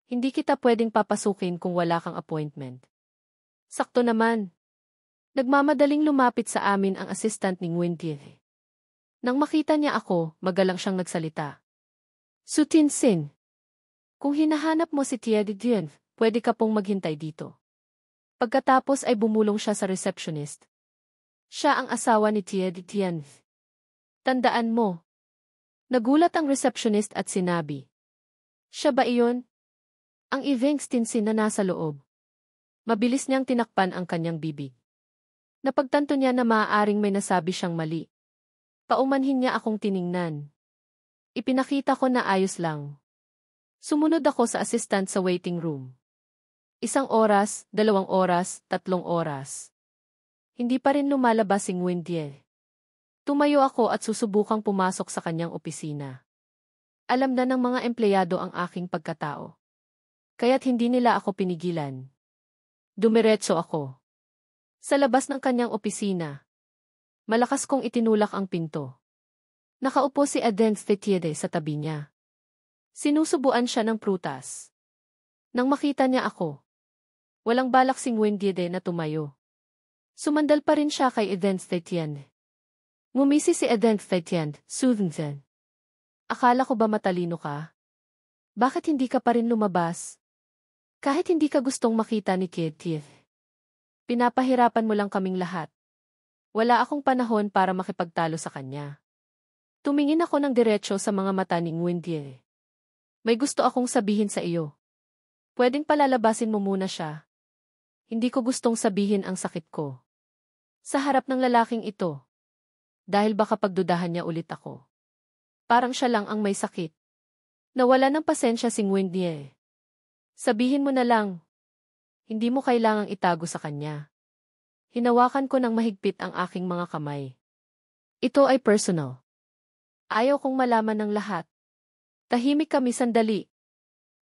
Speaker 1: Hindi kita pwedeng papasukin kung wala kang appointment. Sakto naman. Nagmamadaling lumapit sa amin ang assistant ni Nguyentie. Nang makita niya ako, magalang siyang nagsalita. Sutin Sin. Kung hinahanap mo si Tia Dien, pwede ka pong maghintay dito. Pagkatapos ay bumulong siya sa receptionist. Siya ang asawa ni Tia Dien. Tandaan mo. Nagulat ang receptionist at sinabi. Siya ba iyon? Ang Evangstinsin na nasa loob. Mabilis niyang tinakpan ang kanyang bibig. Napagtanto niya na maaaring may nasabi siyang mali. Paumanhin niya akong tiningnan. Ipinakita ko na ayos lang. Sumunod ako sa assistant sa waiting room. 1 oras, 2 oras, 3 oras. Hindi pa rin lumalabas si Nguyentie. Tumayo ako at susubukang pumasok sa kanyang opisina. Alam na ng mga empleyado ang aking pagkatao. Kaya't hindi nila ako pinigilan. Dumiretso ako. Sa labas ng kanyang opisina, malakas kong itinulak ang pinto. Nakaupo si Aden Fetiede sa tabi niya. Sinusubuan siya ng prutas. Nang makita niya ako, walang balak si Nguyentie na tumayo. Sumandal pa rin siya kay Aden Fetiede. Ngumisi si Aden Fetiede, Susan. Akala ko ba matalino ka? Bakit hindi ka pa rin lumabas? Kahit hindi ka gustong makita ni Kitty. Pinapahirapan mo lang kaming lahat. Wala akong panahon para makipagtalo sa kanya. Tumingin ako ng diretsyo sa mga mata ni Nguyentie. May gusto akong sabihin sa iyo. Pwedeng palalabasin mo muna siya. Hindi ko gustong sabihin ang sakit ko. Sa harap ng lalaking ito. Dahil baka pagdudahan niya ulit ako. Parang siya lang ang may sakit. Nawala ng pasensya si Nguyentie. Sabihin mo na lang. Hindi mo kailangang itago sa kanya. Hinawakan ko ng mahigpit ang aking mga kamay. Ito ay personal. Ayaw kong malaman ng lahat. Tahimik kami sandali.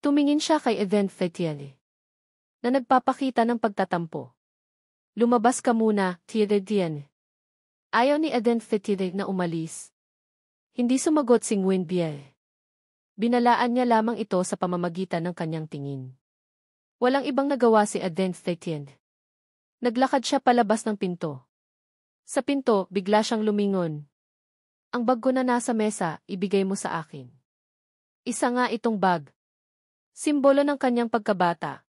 Speaker 1: Tumingin siya kay Aden Fetiede. Na nagpapakita ng pagtatampo. Lumabas ka muna, Tia Dien. Ayaw ni Aden Fetiede na umalis. Hindi sumagot si Nguyentie. Binalaan niya lamang ito sa pamamagitan ng kanyang tingin. Walang ibang nagawa si Aden Fetiede. Naglakad siya palabas ng pinto. Sa pinto, bigla siyang lumingon. Ang bag ko na nasa mesa, ibigay mo sa akin. Isa nga itong bag. Simbolo ng kanyang pagkabata.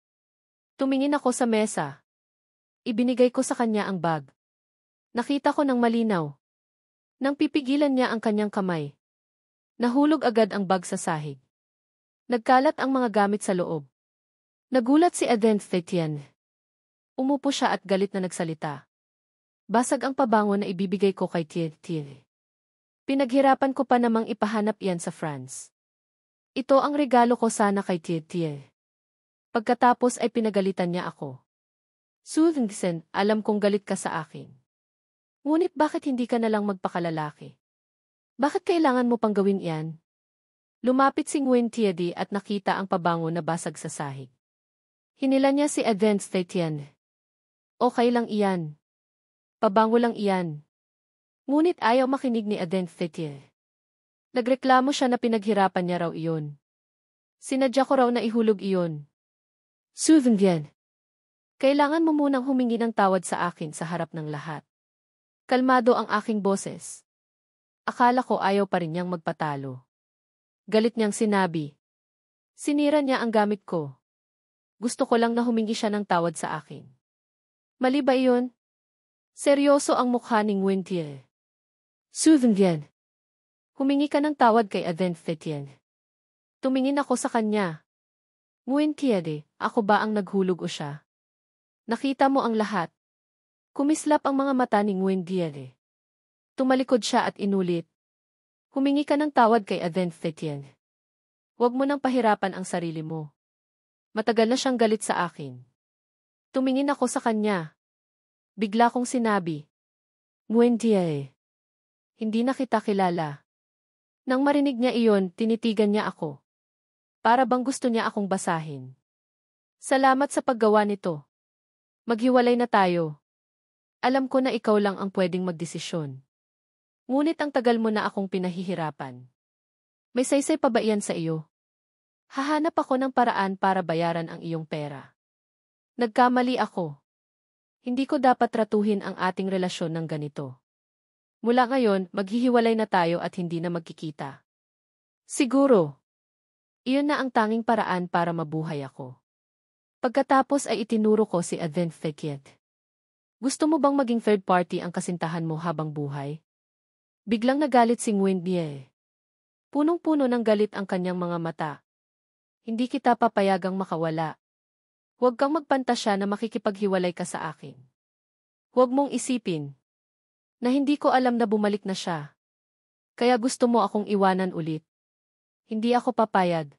Speaker 1: Tumingin ako sa mesa. Ibinigay ko sa kanya ang bag. Nakita ko ng malinaw. Nang pipigilan niya ang kanyang kamay. Nahulog agad ang bag sa sahig. Nagkalat ang mga gamit sa loob. Nagulat si Aden Fetiede. Umupo siya at galit na nagsalita. Basag ang pabango na ibibigay ko kay Tia. Pinaghirapan ko pa namang ipahanap yan sa France. Ito ang regalo ko sana kay Tia. Pagkatapos ay pinagalitan niya ako. Susan, alam kong galit ka sa akin. Ngunit bakit hindi ka nalang magpakalalaki? Bakit kailangan mo pang gawin iyan? Lumapit si Nguyentie at nakita ang pabango na basag sa sahig. Hinila niya si Aden Fetiede. Okay lang iyan. Pabango lang iyan. Ngunit ayaw makinig ni Aden Fetiede. Nagreklamo siya na pinaghirapan niya raw iyon. Sinadya ko raw na ihulog iyon. Susan, kailangan mo munang humingi ng tawad sa akin sa harap ng lahat. Kalmado ang aking boses. Akala ko ayaw pa rin niyang magpatalo. Galit niyang sinabi. Sinira niya ang gamit ko. Gusto ko lang na humingi siya ng tawad sa akin. Mali ba iyon? Seryoso ang mukha ni Nguyentie. Susan, humingi ka ng tawad kay Aden Fetiede. Tumingin ako sa kanya. Nguyentie, ako ba ang naghulog o siya? Nakita mo ang lahat. Kumislap ang mga mata ni Nguyentie. Tumalikod siya at inulit. Humingi ka ng tawad kay Aden Fetien. Huwag mo nang pahirapan ang sarili mo. Matagal na siyang galit sa akin. Tumingin ako sa kanya. Bigla kong sinabi, Nguyen Tie. Hindi na kita kilala. Nang marinig niya iyon, tinitigan niya ako. Para bang gusto niya akong basahin. Salamat sa paggawa nito. Maghiwalay na tayo. Alam ko na ikaw lang ang pwedeng magdesisyon. Ngunit ang tagal mo na akong pinahihirapan. May saysay pa ba iyan sa iyo? Hahanap ako ng paraan para bayaran ang iyong pera. Nagkamali ako. Hindi ko dapat tratuhin ang ating relasyon ng ganito. Mula ngayon, maghihiwalay na tayo at hindi na magkikita. Siguro. Iyon na ang tanging paraan para mabuhay ako. Pagkatapos ay itinuro ko si Aden Fekit. Gusto mo bang maging third party ang kasintahan mo habang buhay? Biglang nagalit si Nguyen Nie. Punong-puno ng galit ang kanyang mga mata. Hindi kita papayagang makawala. Huwag kang magpantasya na makikipaghiwalay ka sa akin. Huwag mong isipin na hindi ko alam na bumalik na siya. Kaya gusto mo akong iwanan ulit. Hindi ako papayag.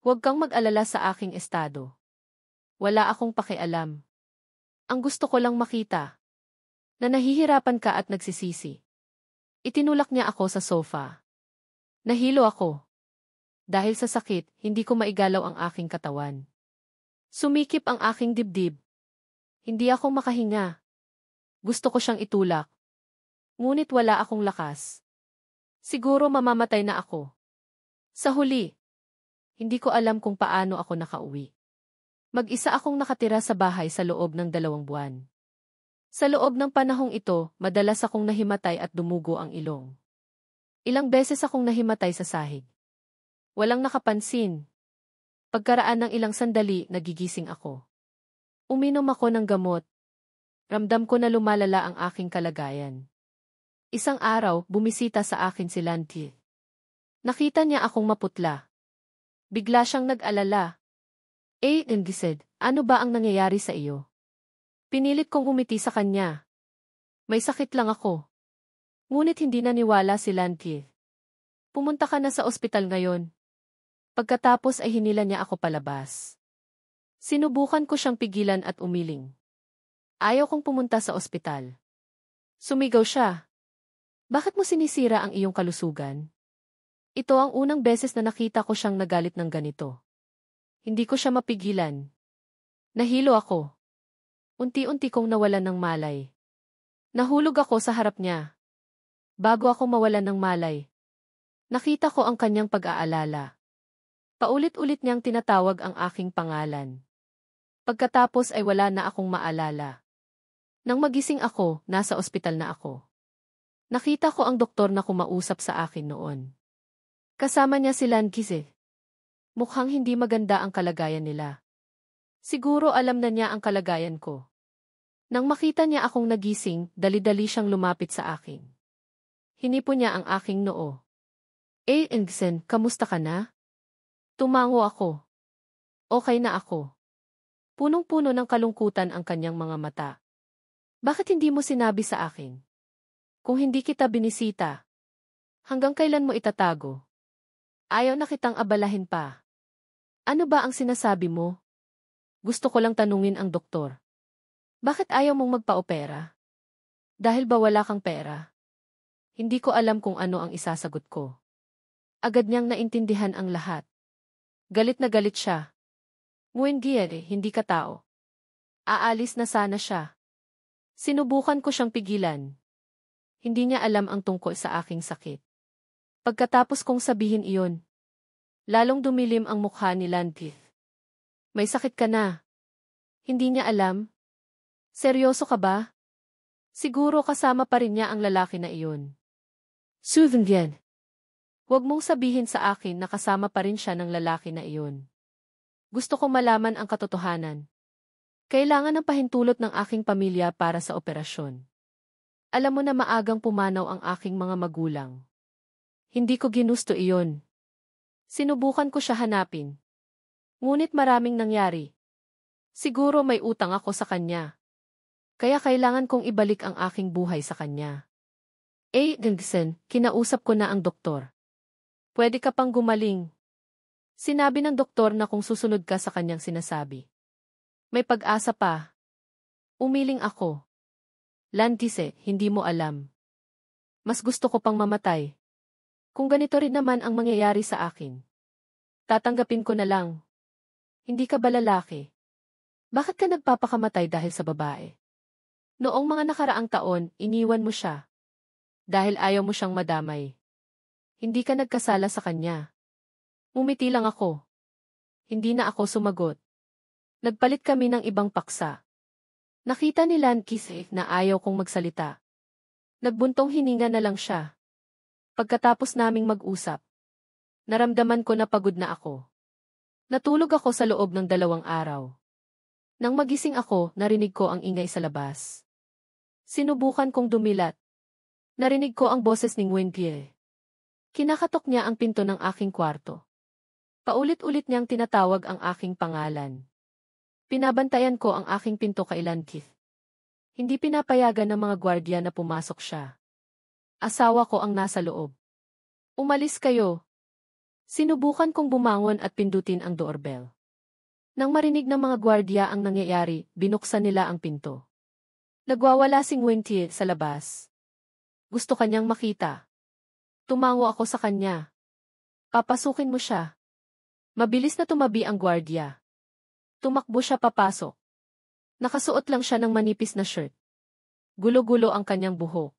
Speaker 1: Huwag kang mag-alala sa aking estado. Wala akong pakialam. Ang gusto ko lang makita na nahihirapan ka at nagsisisi. Itinulak niya ako sa sofa. Nahilo ako. Dahil sa sakit, hindi ko maigalaw ang aking katawan. Sumikip ang aking dibdib. Hindi ako makahinga. Gusto ko siyang itulak. Ngunit wala akong lakas. Siguro mamamatay na ako. Sa huli, hindi ko alam kung paano ako nakauwi. Mag-isa akong nakatira sa bahay sa loob ng 2 buwan. Sa loob ng panahong ito, madalas akong nahimatay at dumugo ang ilong. Ilang beses akong nahimatay sa sahig. Walang nakapansin. Pagkaraan ng ilang sandali, nagigising ako. Uminom ako ng gamot. Ramdam ko na lumalala ang aking kalagayan. Isang araw, bumisita sa akin si Lanti. Nakita niya akong maputla. Bigla siyang nag-alala. Gised, ano ba ang nangyayari sa iyo? Pinilit kong umiti sa kanya. May sakit lang ako. Ngunit hindi naniwala si Lanti. Pumunta ka na sa ospital ngayon. Pagkatapos ay hinila niya ako palabas. Sinubukan ko siyang pigilan at umiling. Ayaw kong pumunta sa ospital. Sumigaw siya. Bakit mo sinisira ang iyong kalusugan? Ito ang unang beses na nakita ko siyang nagalit ng ganito. Hindi ko siya mapigilan. Nahilo ako. Unti-unti kong nawalan ng malay. Nahulog ako sa harap niya. Bago ako mawalan ng malay, nakita ko ang kanyang pag-aalala. Paulit-ulit niyang tinatawag ang aking pangalan. Pagkatapos ay wala na akong maalala. Nang magising ako, nasa ospital na ako. Nakita ko ang doktor na kumausap sa akin noon. Kasama niya si Lan Gize. Mukhang hindi maganda ang kalagayan nila. Siguro alam na niya ang kalagayan ko. Nang makita niya akong nagising, dali-dali siyang lumapit sa akin. Hinipo niya ang aking noo. Engsen, kamusta ka na? Tumango ako. Okay na ako. Punong-puno ng kalungkutan ang kanyang mga mata. Bakit hindi mo sinabi sa akin? Kung hindi kita binisita, hanggang kailan mo itatago? Ayaw na kitang abalahin pa. Ano ba ang sinasabi mo? Gusto ko lang tanungin ang doktor. Bakit ayaw mong magpa-opera? Dahil ba wala kang pera? Hindi ko alam kung ano ang isasagot ko. Agad niyang naintindihan ang lahat. Galit na galit siya. Nguyen Giere, hindi ka tao. Aalis na sana siya. Sinubukan ko siyang pigilan. Hindi niya alam ang tungkol sa aking sakit. Pagkatapos kong sabihin iyon, lalong dumilim ang mukha ni Lanti. May sakit ka na. Hindi niya alam. Seryoso ka ba? Siguro kasama pa rin niya ang lalaki na iyon. Soothing. Huwag mong sabihin sa akin na kasama pa rin siya ng lalaki na iyon. Gusto ko malaman ang katotohanan. Kailangan ng pahintulot ng aking pamilya para sa operasyon. Alam mo na maagang pumanaw ang aking mga magulang. Hindi ko ginusto iyon. Sinubukan ko siya hanapin. Ngunit maraming nangyari. Siguro may utang ako sa kanya. Kaya kailangan kong ibalik ang aking buhay sa kanya. Dingsen, kinausap ko na ang doktor. Pwede ka pang gumaling. Sinabi ng doktor na kung susunod ka sa kanyang sinasabi, may pag-asa pa. Umiling ako. Lantise, hindi mo alam. Mas gusto ko pang mamatay. Kung ganito rin naman ang mangyayari sa akin, tatanggapin ko na lang. Hindi ka ba lalaki? Bakit ka nagpapakamatay dahil sa babae? Noong mga nakaraang taon, iniwan mo siya. Dahil ayaw mo siyang madamay. Hindi ka nagkasala sa kanya. Umiti lang ako. Hindi na ako sumagot. Nagpalit kami ng ibang paksa. Nakita ni Lankise na ayaw kong magsalita. Nagbuntong hininga na lang siya. Pagkatapos naming mag-usap, naramdaman ko na pagod na ako. Natulog ako sa loob ng 2 araw. Nang magising ako, narinig ko ang ingay sa labas. Sinubukan kong dumilat. Narinig ko ang boses ni Nguyen. Kinakatok niya ang pinto ng aking kwarto. Paulit-ulit niyang tinatawag ang aking pangalan. Pinabantayan ko ang aking pinto kay Lankith. Hindi pinapayagan ng mga gwardiya na pumasok siya. Asawa ko ang nasa loob. Umalis kayo. Sinubukan kong bumangon at pindutin ang doorbell. Nang marinig ng mga gwardiya ang nangyayari, binuksan nila ang pinto. Nagwawala si Nguyen sa labas. Gusto kanyang makita. Tumango ako sa kanya. Papasukin mo siya. Mabilis na tumabi ang gwardiya. Tumakbo siya papasok. Nakasuot lang siya ng manipis na shirt. Gulo-gulo ang kanyang buhok.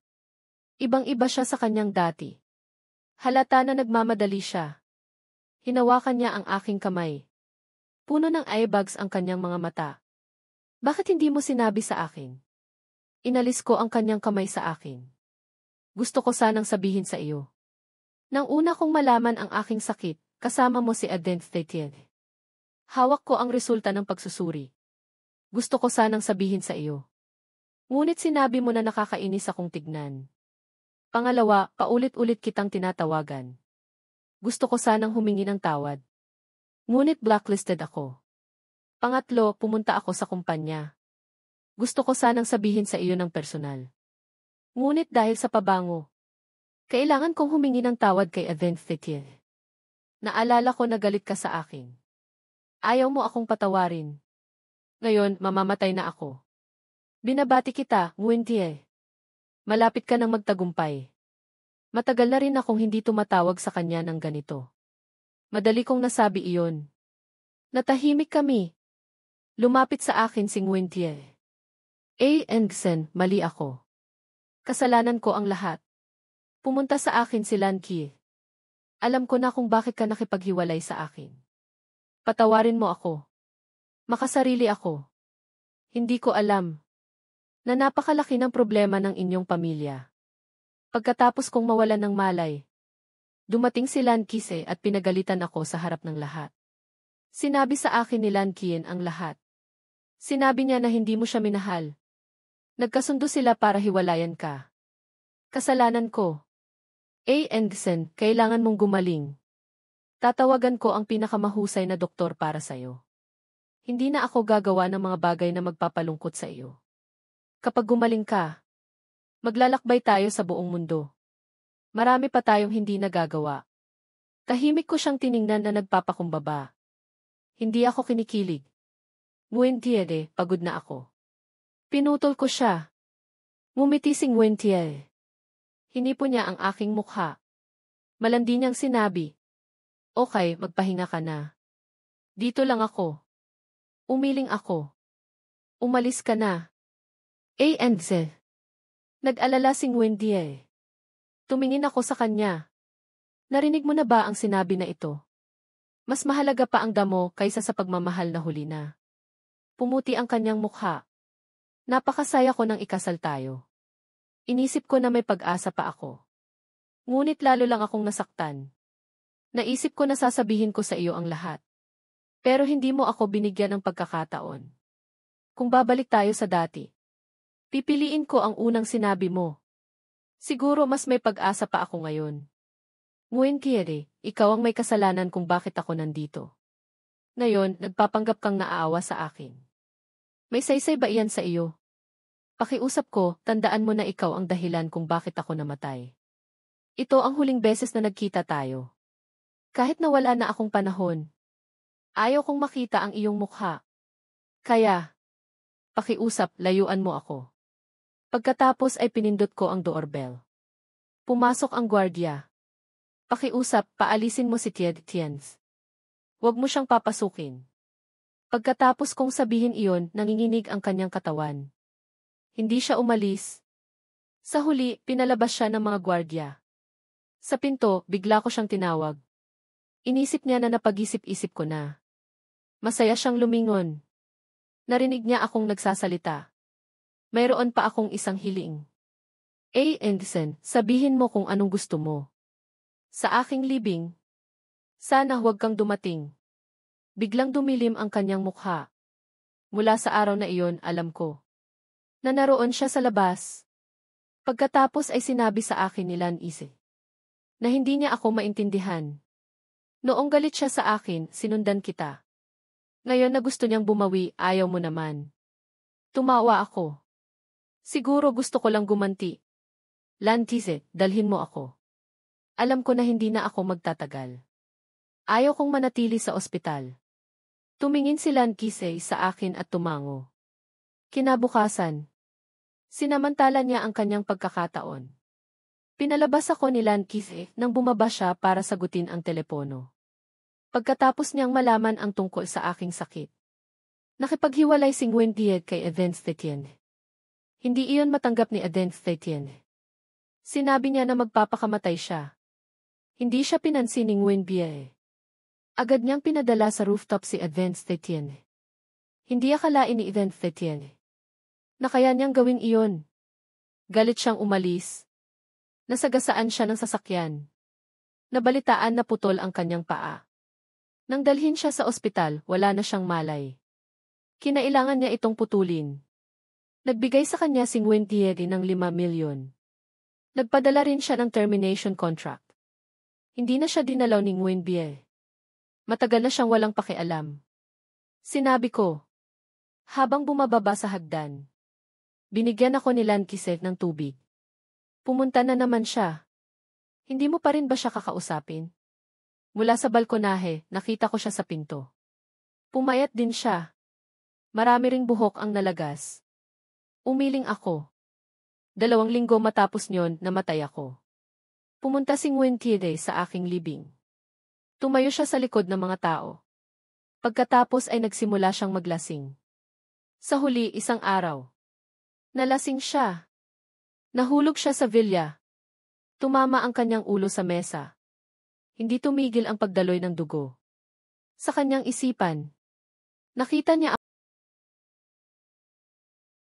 Speaker 1: Ibang-iba siya sa kanyang dati. Halata na nagmamadali siya. Hinawakan niya ang aking kamay. Puno ng eyebags ang kanyang mga mata. Bakit hindi mo sinabi sa akin? Inalis ko ang kanyang kamay sa akin. Gusto ko sanang sabihin sa iyo. Nang una kong malaman ang aking sakit, kasama mo si Adent Thetien. Hawak ko ang resulta ng pagsusuri. Gusto ko sanang sabihin sa iyo. Ngunit sinabi mo na nakakainis akong tignan. Pangalawa, paulit-ulit kitang tinatawagan. Gusto ko sanang humingi ng tawad. Ngunit blacklisted ako. Pangatlo, pumunta ako sa kumpanya. Gusto ko sanang sabihin sa iyo ng personal. Ngunit dahil sa pabango, kailangan kong humingi ng tawad kay Adent Thetien. Naalala ko na galit ka sa akin. Ayaw mo akong patawarin. Ngayon, mamamatay na ako. Binabati kita, Nguyen. Malapit ka nang magtagumpay. Matagal na rin akong hindi tumatawag sa kanya ng ganito. Madali kong nasabi iyon. Natahimik kami. Lumapit sa akin si Nguyen. Engsen, mali ako. Kasalanan ko ang lahat. Pumunta sa akin si Lanki. Alam ko na kung bakit ka nakipaghiwalay sa akin. Patawarin mo ako. Makasarili ako. Hindi ko alam na napakalaki ng problema ng inyong pamilya. Pagkatapos kong mawalan ng malay, dumating si Lankise at pinagalitan ako sa harap ng lahat. Sinabi sa akin ni Lankien ang lahat. Sinabi niya na hindi mo siya minahal. Nagkasundo sila para hiwalayan ka. Kasalanan ko. Engsen, kailangan mong gumaling. Tatawagan ko ang pinakamahusay na doktor para sa'yo. Hindi na ako gagawa ng mga bagay na magpapalungkot sa iyo. Kapag gumaling ka, maglalakbay tayo sa buong mundo. Marami pa tayong hindi nagagawa. Tahimik ko siyang tiningnan na nagpapakumbaba. Hindi ako kinikilig. Nguyen, pagod na ako. Pinutol ko siya. Ngumiti si Nguyen. Hinipo niya ang aking mukha. Malandi niyang sinabi, "Okay, magpahinga ka na. Dito lang ako." Umiling ako. Umalis ka na. Engsen. Nag-alala si Nguyen. Tumingin ako sa kanya. Narinig mo na ba ang sinabi na ito? Mas mahalaga pa ang damo kaysa sa pagmamahal na huli na. Pumuti ang kanyang mukha. Napakasaya ko nang ikasal tayo. Inisip ko na may pag-asa pa ako. Ngunit lalo lang akong nasaktan. Naisip ko na sasabihin ko sa iyo ang lahat. Pero hindi mo ako binigyan ng pagkakataon. Kung babalik tayo sa dati, pipiliin ko ang unang sinabi mo. Siguro mas may pag-asa pa ako ngayon. Nguyen, ikaw ang may kasalanan kung bakit ako nandito. Ngayon, nagpapanggap kang naaawa sa akin. May saysay ba iyan sa iyo? Pakiusap ko, tandaan mo na ikaw ang dahilan kung bakit ako namatay. Ito ang huling beses na nagkita tayo. Kahit na wala na akong panahon. Ayaw kong makita ang iyong mukha. Kaya, pakiusap, layuan mo ako. Pagkatapos ay pinindot ko ang doorbell. Pumasok ang gwardiya. Pakiusap, paalisin mo si Tiens. Huwag mo siyang papasukin. Pagkatapos kong sabihin iyon, nanginginig ang kanyang katawan. Hindi siya umalis. Sa huli, pinalabas siya ng mga gwardiya. Sa pinto, bigla ko siyang tinawag. Inisip niya na napag-isip-isip ko na. Masaya siyang lumingon. Narinig niya akong nagsasalita. Mayroon pa akong isang hiling. Anderson, sabihin mo kung anong gusto mo. Sa aking libing. Sana huwag kang dumating. Biglang dumilim ang kanyang mukha. Mula sa araw na iyon, alam ko na naroon siya sa labas. Pagkatapos ay sinabi sa akin ni Lanise na hindi niya ako maintindihan. Noong galit siya sa akin, sinundan kita. Ngayon na gusto niyang bumawi, ayaw mo naman. Tumawa ako. Siguro gusto ko lang gumanti. Lanise, dalhin mo ako. Alam ko na hindi na ako magtatagal. Ayaw kong manatili sa ospital. Tumingin si Lanise sa akin at tumango. Kinabukasan, sinamantala niya ang kanyang pagkakataon. Pinalabas ako ni Lanise nang bumaba siya para sagutin ang telepono. Pagkatapos niyang malaman ang tungkol sa aking sakit. Nakipaghiwalay si Nguyen kay Eden Stetien. Hindi iyon matanggap ni Eden Stetien. Sinabi niya na magpapakamatay siya. Hindi siya pinansin ni Nguyen. Agad niyang pinadala sa rooftop si Eden Stetien. Hindi akalain ni Eden Stetien na kaya niyang gawin iyon. Galit siyang umalis. Nasagasaan siya ng sasakyan. Nabalitaan na putol ang kanyang paa. Nang dalhin siya sa ospital, wala na siyang malay. Kinailangan niya itong putulin. Nagbigay sa kanya si Nguyen ng 5 milyon. Nagpadala rin siya ng termination contract. Hindi na siya dinalaw ni Nguyen. Matagal na siyang walang pakialam. Sinabi ko, habang bumababa sa hagdan. Binigyan ako ni Lanise ng tubig. Pumunta na naman siya. Hindi mo pa rin ba siya kakausapin? Mula sa balkonahe, nakita ko siya sa pinto. Pumayat din siya. Marami ring buhok ang nalagas. Umiling ako. 2 linggo matapos nyon, namatay ako. Pumunta si Nguyen sa aking libing. Tumayo siya sa likod ng mga tao. Pagkatapos ay nagsimula siyang maglasing. Sa huli, isang araw. Nalasing siya. Nahulog siya sa villa. Tumama ang kanyang ulo sa mesa. Hindi tumigil ang pagdaloy ng dugo. Sa kanyang isipan, nakita niya